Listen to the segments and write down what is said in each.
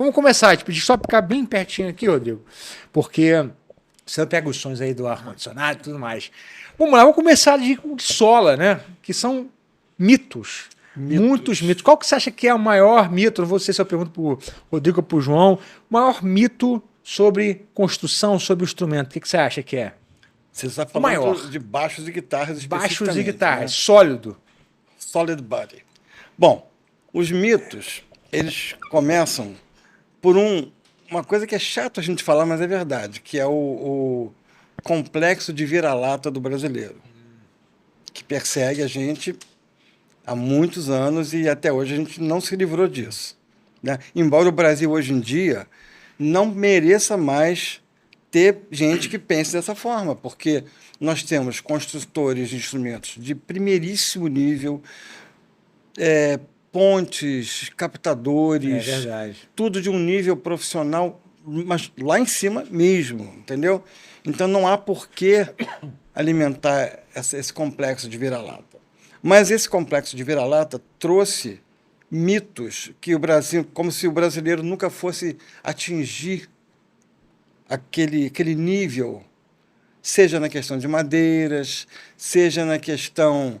Vamos começar, te pedir só para ficar bem pertinho aqui, Rodrigo, porque você pega os sons aí do ar-condicionado e tudo mais. Vamos lá, vamos começar de sola, né? Que são mitos. Muitos mitos. Mitos. Qual que você acha que é o maior mito? Não vou sei se eu pergunto para o Rodrigo ou para o João. O maior mito sobre construção, sobre o instrumento. O que você acha que é? Você está O falando maior. de baixos e guitarras Baixos e especificamente, guitarras. né? Sólido. Solid Body. Bom, os mitos, eles começam por uma coisa que é chato a gente falar, mas é verdade, que é o complexo de vira-lata do brasileiro, que persegue a gente há muitos anos e até hoje a gente não se livrou disso, né? Embora o Brasil hoje em dia não mereça mais ter gente que pense dessa forma, porque nós temos construtores de instrumentos de primeiríssimo nível, pontes, É captadores, verdade. tudo de um nível profissional, mas lá em cima mesmo, entendeu? Então não há por que alimentar esse complexo de vira-lata. Mas esse complexo de vira-lata trouxe mitos que o Brasil, como se o brasileiro nunca fosse atingir aquele nível, seja na questão de madeiras, seja na questão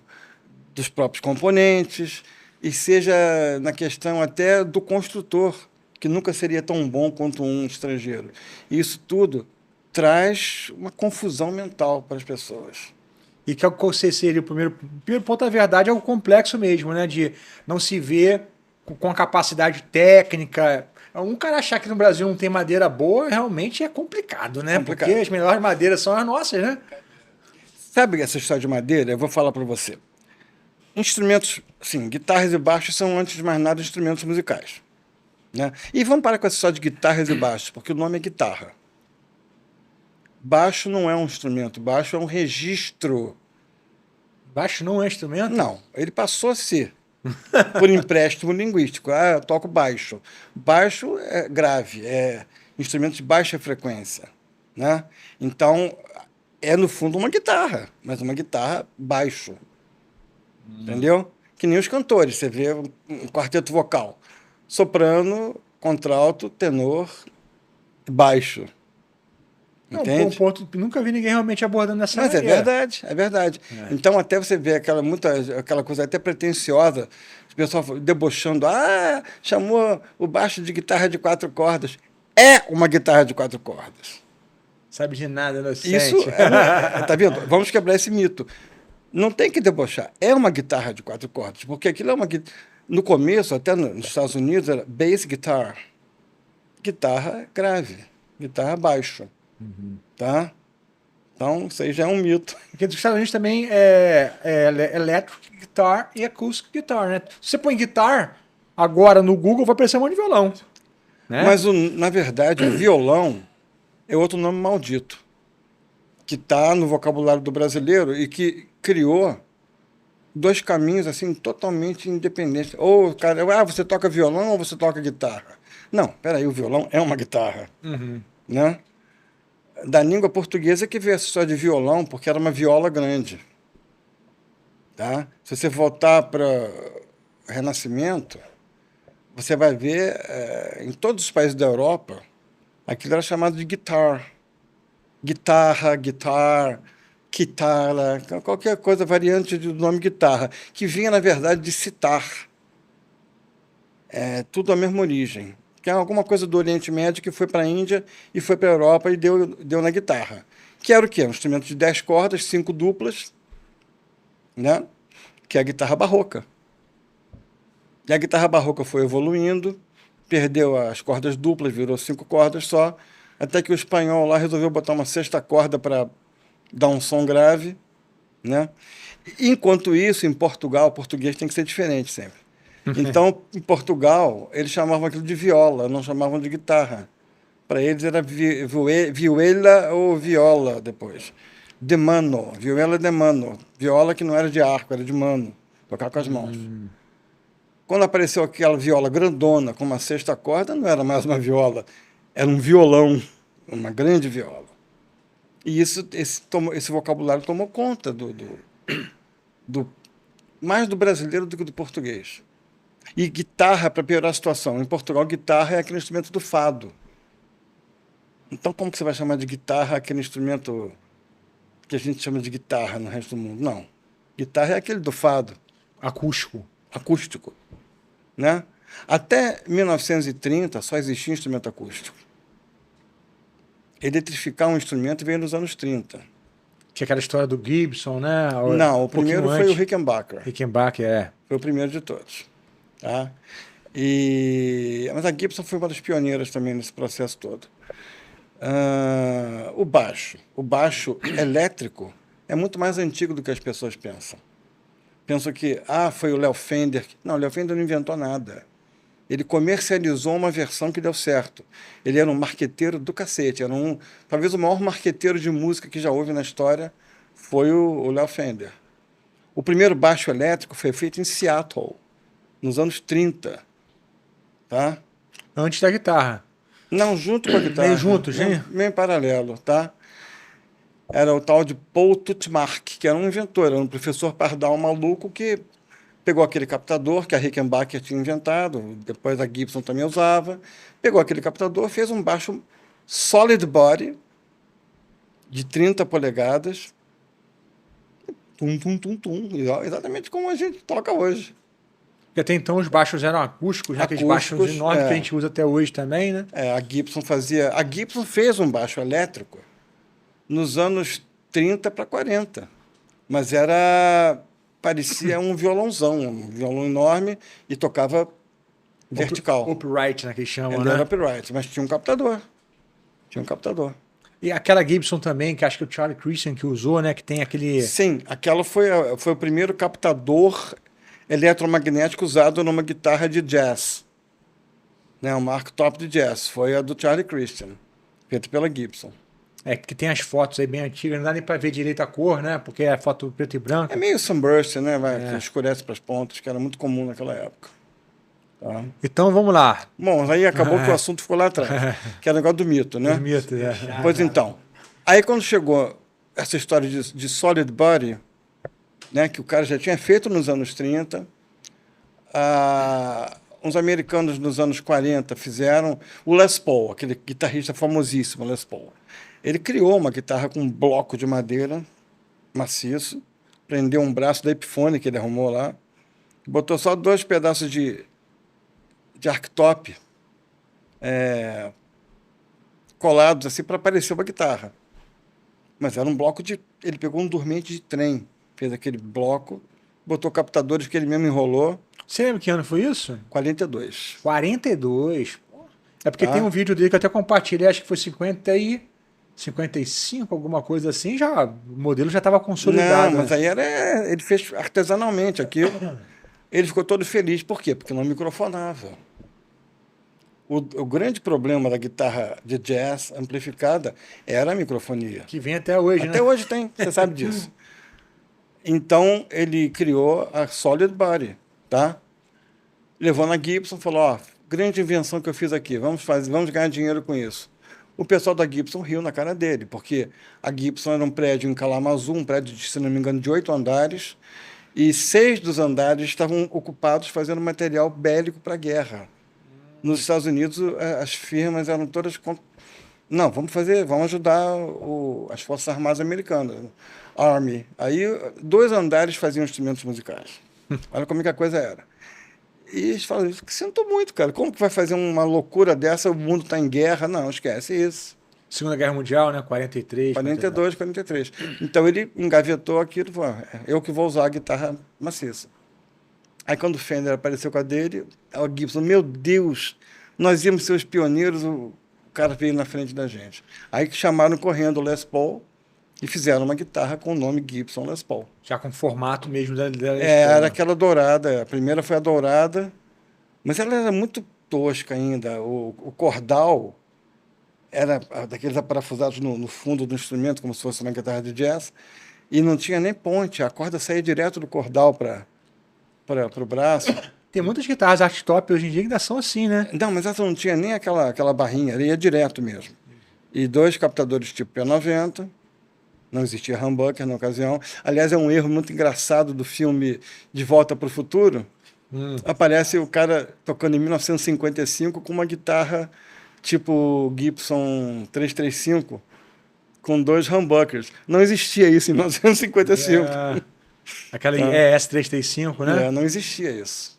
dos próprios componentes e seja na questão até do construtor, que nunca seria tão bom quanto um estrangeiro. E isso tudo traz uma confusão mental para as pessoas. E que é o que você seria o primeiro ponto, da verdade, é o complexo mesmo, né? De não se ver com a capacidade técnica. Um cara achar que no Brasil não tem madeira boa realmente é complicado, né? Porque Complicado. as melhores madeiras são as nossas, né? Sabe essa história de madeira? Eu vou falar para você. Instrumentos, sim, guitarras e baixos são, antes de mais nada, instrumentos musicais, né? E vamos parar com essa história de guitarras e baixos, porque o nome é guitarra. Baixo não é um instrumento, baixo é um registro. Baixo não é instrumento? Não, ele passou a ser, por empréstimo linguístico. Ah, eu toco baixo. Baixo é grave, é instrumento de baixa frequência, né? Então, é no fundo uma guitarra, mas uma guitarra baixo, entendeu? Que nem os cantores, você vê um quarteto vocal, soprano, contralto, tenor, baixo, Não, um entende? ponto. Nunca vi ninguém realmente abordando dessa Mas é maneira. verdade, é verdade. É. Então, até você vê aquela coisa até pretensiosa, o pessoal debochando, chamou o baixo de guitarra de 4 cordas. É uma guitarra de 4 cordas. Sabe de nada, Isso inocente. tá vendo? Vamos quebrar esse mito. Não tem que debochar. É uma guitarra de 4 cordas, porque aquilo é uma guitarra. No começo, até nos Estados Unidos, era bass guitar, guitarra grave, guitarra baixo, tá? Então, isso aí já é um mito. Porque dos Estados Unidos também é electric guitar e acoustic guitar, né? Se você põe guitar agora no Google, vai aparecer um monte de violão, né? Mas, na verdade, o violão é outro nome maldito, que está no vocabulário do brasileiro e que criou dois caminhos assim totalmente independentes. Ou, cara, você toca violão ou você toca guitarra? Não, peraí, o violão é uma guitarra, né? Da língua portuguesa que veio essa história de violão, porque era uma viola grande, tá? Se você voltar para o Renascimento, você vai ver em todos os países da Europa, aquilo era chamado de guitar. Guitarra, guitar, guitarra, qualquer coisa variante do nome guitarra, que vinha, na verdade, de citar. É tudo a mesma origem. Que é alguma coisa do Oriente Médio que foi para a Índia e foi para a Europa e deu na guitarra. Que era o quê? Um instrumento de 10 cordas, 5 duplas, né? Que é a guitarra barroca. E a guitarra barroca foi evoluindo, perdeu as cordas duplas, virou 5 cordas só, até que o espanhol lá resolveu botar uma sexta corda para dar um som grave, né? Enquanto isso, em Portugal, o português tem que ser diferente sempre. Então, em Portugal, eles chamavam aquilo de viola, não chamavam de guitarra. Para eles era vihuela ou viola depois. De mano, vihuela de mano. Viola que não era de arco, era de mano, tocar com as mãos. Quando apareceu aquela viola grandona com uma sexta corda, não era mais uma viola, era um violão, uma grande viola. E esse vocabulário tomou conta mais do brasileiro do que do português. E guitarra, para piorar a situação. Em Portugal, guitarra é aquele instrumento do fado. Então, como que você vai chamar de guitarra aquele instrumento que a gente chama de guitarra no resto do mundo? Não. Guitarra é aquele do fado. Acústico. Acústico. Né? Até 1930 só existia instrumento acústico. Eletrificar um instrumento veio nos anos 30. Que é aquela história do Gibson, né? Não, o primeiro foi o Rickenbacker. Rickenbacker, é. Foi o primeiro de todos. Tá? Mas a Gibson foi uma das pioneiras também nesse processo todo. O baixo. O baixo elétrico é muito mais antigo do que as pessoas pensam. Pensam que foi o Léo Fender. Não, o Léo Fender não inventou nada. Ele comercializou uma versão que deu certo. Ele era um marqueteiro do cacete. Talvez o maior marqueteiro de música que já houve na história foi o Léo Fender. O primeiro baixo elétrico foi feito em Seattle, nos anos 30. Tá? Antes da guitarra. Não, junto com a guitarra. Meio juntos, né? Meio em paralelo, tá? Era o tal de Paul Tutmark, que era um inventor, era um professor pardal maluco que pegou aquele captador que a Rickenbacker tinha inventado, depois a Gibson também usava, pegou aquele captador, fez um baixo solid body de 30 polegadas, tum, tum, tum, tum, exatamente como a gente toca hoje. Porque até então os baixos eram acústicos, né? Aqueles baixos enormes que a gente usa até hoje também, né? A Gibson fez um baixo elétrico nos anos 30 para 40, mas parecia um violãozão, um violão enorme e tocava vertical. Upright, né, que chamam, Ele né? era upright, mas tinha um captador. E aquela Gibson também, que acho que o Charlie Christian que usou, né? Que tem aquele... Sim, aquela foi o primeiro captador eletromagnético usado numa guitarra de jazz. Né, uma archtop de jazz. Foi a do Charlie Christian, feita pela Gibson. Que tem as fotos aí bem antigas, não dá nem para ver direito a cor, né? Porque é foto preto e branco. É meio sunburst, né? Que escurece para as pontas, que era muito comum naquela época. Tá? Então vamos lá. Bom, aí acabou que o assunto ficou lá atrás, que era o negócio do mito, né? Do mito, é. Pois então. Aí quando chegou essa história de solid body, né, que o cara já tinha feito nos anos 30, uns americanos nos anos 40 fizeram o Les Paul, aquele guitarrista famosíssimo, Les Paul. Ele criou uma guitarra com um bloco de madeira maciço, prendeu um braço da Epiphone que ele arrumou lá, botou só 2 pedaços de archtop colados assim para parecer uma guitarra. Mas era um bloco de... Ele pegou um dormente de trem, fez aquele bloco, botou captadores que ele mesmo enrolou. Você lembra que ano foi isso? 42. 42. É porque tem um vídeo dele que eu até compartilhei, acho que foi 55, alguma coisa assim, o modelo já estava consolidado. Não, mas aí ele fez artesanalmente aquilo. Ele ficou todo feliz. Por quê? Porque não microfonava. O grande problema da guitarra de jazz amplificada era a microfonia. Que vem até hoje, né? Até hoje tem, você sabe disso. Então, ele criou a Solid Body, tá? Levou na Gibson e falou, grande invenção que eu fiz aqui, vamos ganhar dinheiro com isso. O pessoal da Gibson riu na cara dele, porque a Gibson era um prédio em Kalamazoo, um prédio, se não me engano, de 8 andares, e 6 dos andares estavam ocupados fazendo material bélico para a guerra. Nos Estados Unidos, as firmas eram todas... Não, vamos ajudar as Forças Armadas Americanas, Army. Aí, 2 andares faziam instrumentos musicais. Olha como é que a coisa era. E eles falaram, sinto muito, cara. Como que vai fazer uma loucura dessa? O mundo está em guerra. Não, esquece isso. Segunda Guerra Mundial, né? 43. 42, 43. Então, ele engavetou aquilo e falou, eu que vou usar a guitarra maciça. Aí, quando o Fender apareceu com a dele, a Gibson, meu Deus, nós íamos ser os pioneiros, o cara veio na frente da gente. Aí que chamaram correndo o Les Paul e fizeram uma guitarra com o nome Gibson Les Paul. Já com o formato mesmo da era aquela dourada. A primeira foi a dourada, mas ela era muito tosca ainda. O cordal era daqueles aparafusados no fundo do instrumento, como se fosse uma guitarra de jazz, e não tinha nem ponte. A corda saía direto do cordal para o braço. Tem muitas guitarras archtop hoje em dia que ainda são assim, né? Não, mas essa não tinha nem aquela barrinha, ela ia direto mesmo. E 2 captadores tipo P90, não existia humbucker na ocasião. Aliás, é um erro muito engraçado do filme De Volta para o Futuro, Aparece o cara tocando em 1955 com uma guitarra tipo Gibson 335 com 2 humbuckers. Não existia isso em 1955. Aquela Tá? ES-335, né? Não existia isso.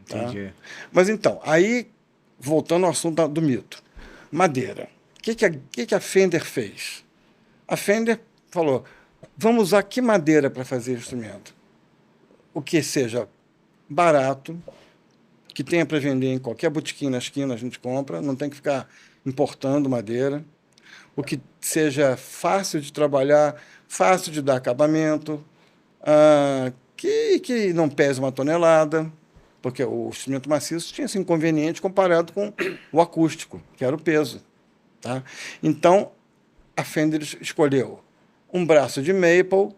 Tá? Entendi. Mas então, aí, voltando ao assunto do mito. Madeira. O que a Fender fez? A Fender falou, vamos usar que madeira para fazer instrumento? O que seja barato, que tenha para vender em qualquer botequim na esquina, a gente compra, não tem que ficar importando madeira. O que seja fácil de trabalhar, fácil de dar acabamento, que não pese 1 tonelada, porque o instrumento maciço tinha esse inconveniente comparado com o acústico, que era o peso. Tá? Então, a Fender escolheu um braço de maple,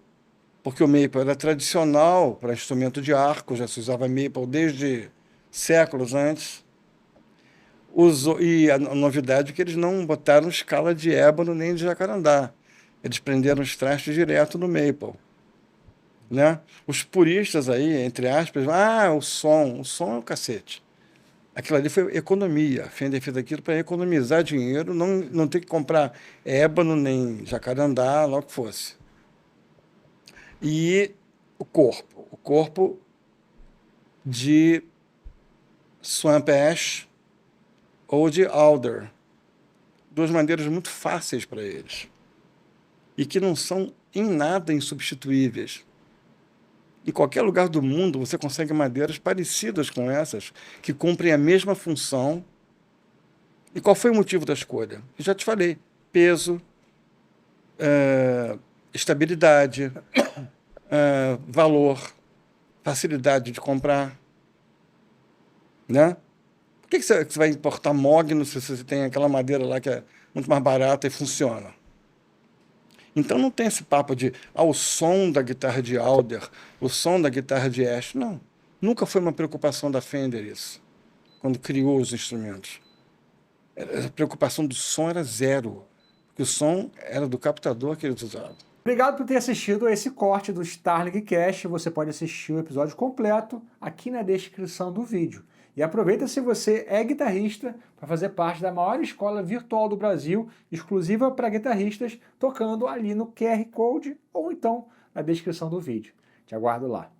porque o maple era tradicional para instrumento de arco, já se usava maple desde séculos antes. E a novidade é que eles não botaram escala de ébano nem de jacarandá. Eles prenderam os trastes direto no maple. Né? Os puristas aí, entre aspas, o som é o cacete. Aquilo ali foi economia. A Fender fez aquilo para economizar dinheiro, não ter que comprar ébano nem jacarandá, lá o que fosse. E o corpo de swamp ash ou de alder. 2 maneiras muito fáceis para eles. E que não são em nada insubstituíveis. Em qualquer lugar do mundo você consegue madeiras parecidas com essas, que cumprem a mesma função. E qual foi o motivo da escolha? Eu já te falei. Peso, estabilidade, valor, facilidade de comprar. Né? Por que você vai importar mogno se você tem aquela madeira lá que é muito mais barata e funciona? Então não tem esse papo de o som da guitarra de alder, o som da guitarra de ash. Não. Nunca foi uma preocupação da Fender isso, quando criou os instrumentos. A preocupação do som era zero, porque o som era do captador que eles usavam. Obrigado por ter assistido a esse corte do Starlink Cast. Você pode assistir o episódio completo aqui na descrição do vídeo. E aproveita, se você é guitarrista, para fazer parte da maior escola virtual do Brasil, exclusiva para guitarristas, tocando ali no QR Code ou então na descrição do vídeo. Te aguardo lá.